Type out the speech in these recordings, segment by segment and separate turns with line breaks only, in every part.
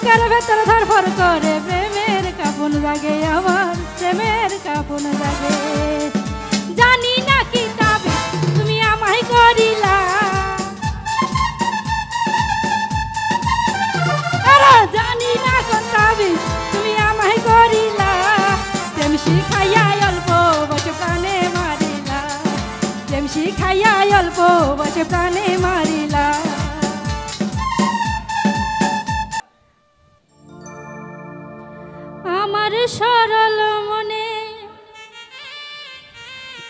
বুকের ভেতর ধরফর করে প্রেমের কাপন জাগে আমার প্রেমের কাপন জাগে জানি না কি তবে তুমি আমায় করিলা আরে জানি না কতবে তুমি আমায় করিলা প্রেম শিখাইয়া অল্প বসে প্রাণে মারিলা প্রেম শিখাইয়া অল্প বসে প্রাণে মারিলা আমার সরল মনে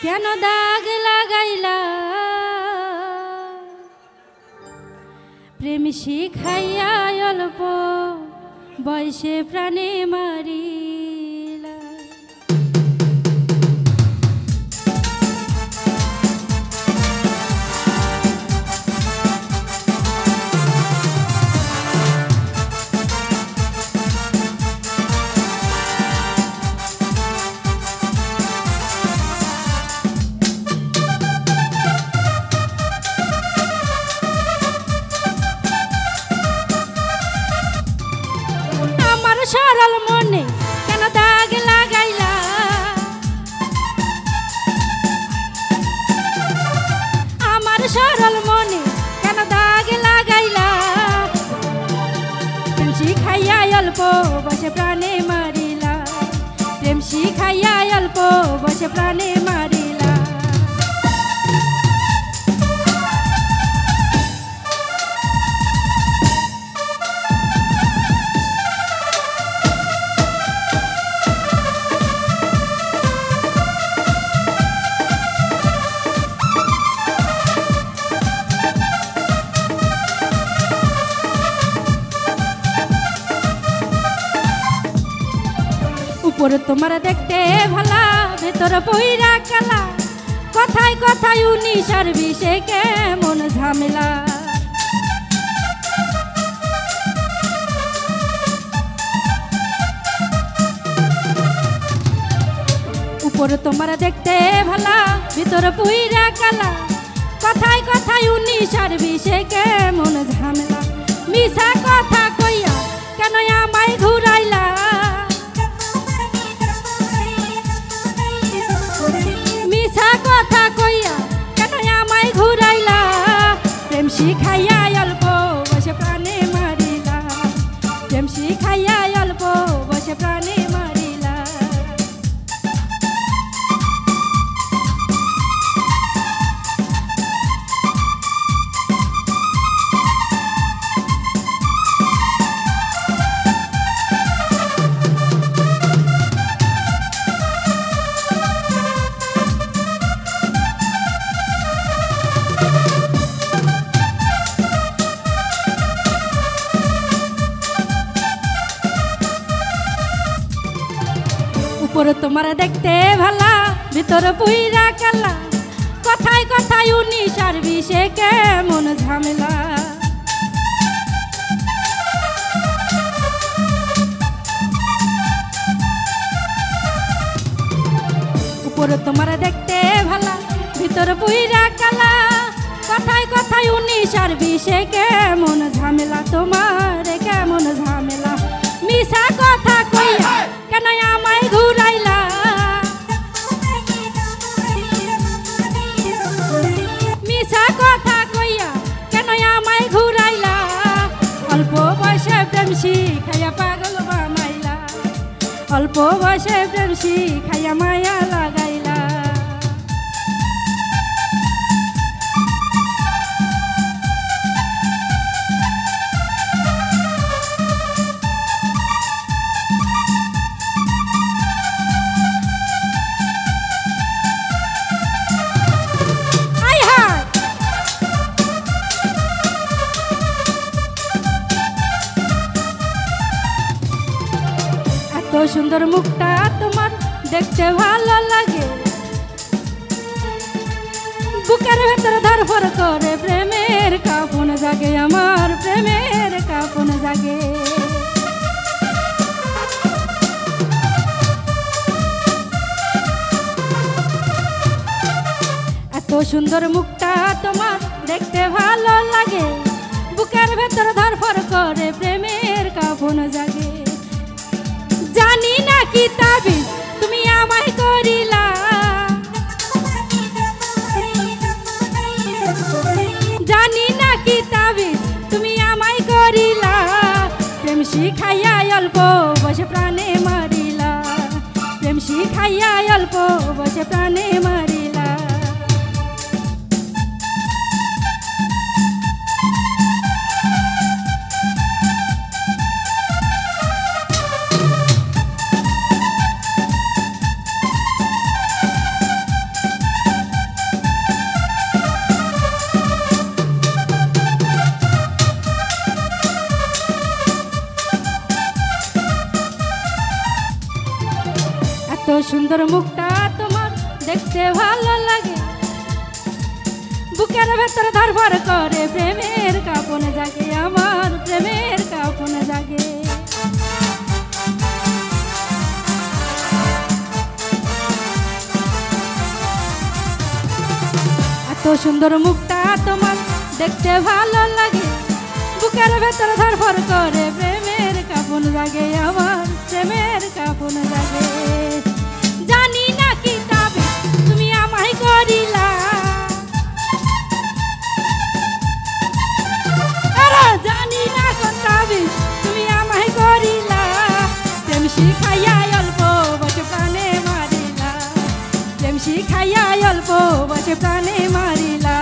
কেন দাগ লাগাইলা প্রেম শিখাইয়া অল্প বয়সে প্রাণে মারিলা সরল মনে কেন দাগ লাগাইলা আমার সরল মনে কেন দাগ লাগাইলা প্রেম শিখাইয়া অল্প বসে প্রাণে মারিলা প্রেম শিখাইয়া অল্প বসে প্রাণে মারিলা উপরে তোমার দেখতে ভালা ভেতর পইরা কালা কথায় কথায় 19 আর 20 কেমন ঝামেলা উপরে তোমার দেখতে ভালা ভেতর পইরা কালা কথায় কথায় 19 আর 20 কেমন ঝামেলা মিছা কথা কইয়া কেন আমায় ঘুরাইলা কথা কইয়া কেন আমায় ঘুরাইলা প্রেম শিখাইয়া অল্প বসে প্রাণে মারিলা প্রেম শিখাইয়া অল্প বসে প্রাণে মারিলা উপরে তোমার দেখতে ভালা ভিতর পুইরা কালা কথায় কথায় 19 আর 20 কেমন ঝামেলা উপরে তোমার দেখতে ভালা ভিতর পুইরা কালা কথায় কথায় 19 আর 20 কেমন ঝামেলা তোমার কেমন ঝামেলা মিছা কথা কইয়া কেন আমায় ঘুরাইলা মিছা কথা কইয়া কেন আমায় ঘুরাইলা অল্প বয়সে প্রেম শিখাইয়া পাগল বানাইলা অল্প বয়সে প্রেম শিখাইয়া মায়া লাগাইলা এত সুন্দর মুখটা তোমার দেখতে ভালো লাগে বুকের ভেতর ধরফর করে প্রেমের কাপন জাগে আমার প্রেমের কাপন জাগে এত সুন্দর মুখটা তোমার দেখতে ভালো লাগে বুকের ভেতর ধরফর করে প্রেমের কাপন শিখাইয়া অল্প বসে প্রাণে মারিলা, প্রেম শিখাইয়া অল্প বসে প্রাণে মারিলা। এত সুন্দর মুখটা তোমার দেখতে ভালো লাগে, বুকের ভেতর ধরফর করে প্রেমের কাঁপন জাগে, আমার প্রেমের কাঁপন জাগে। এত সুন্দর মুখটা তোমার দেখতে ভালো লাগে, বুকের ভেতর ধরফর করে প্রেমের কাঁপন জাগে, আমার প্রেমের কাঁপন জাগে। জানি না কি তবে তুমি আমায় করিলা, জানি না তবে তুমি আমায় করিলা, প্রেম শিখাইয়া অল্প বসে প্রাণে মারিলা, প্রেম শিখাইয়া অল্প বসে প্রাণে মারিলা।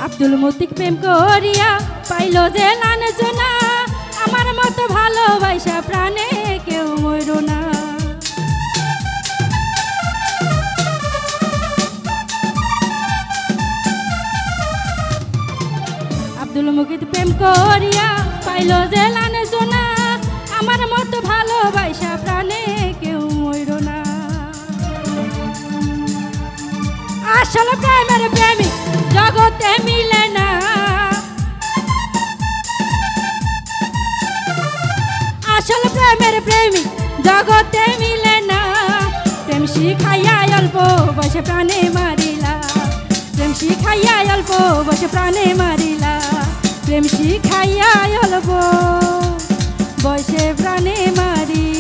আব্দুল মতিক প্রেম করিয়া পাইল যে লাঞ্ছনা, আমার মতো ভালোবাসা প্রাণে কেউ মইর না। আব্দুল মুকিত প্রেম করিয়া পাইল যে লাঞ্ছনা, আমার মতো ভালোবাসা প্রাণে কেউ মইর না। আসল প্রেমের প্রেমিক জগতে মিলে না, আসল প্রেমের প্রেমিক জগতে মিলে না, প্রেম শিখাইয়া অল্প বসে প্রাণে মারিলা, প্রেম শিখাইয়া অল্প বসে প্রাণে মারিলা, প্রেম শিখাইয়া অল্প বসে প্রাণে মারিলা।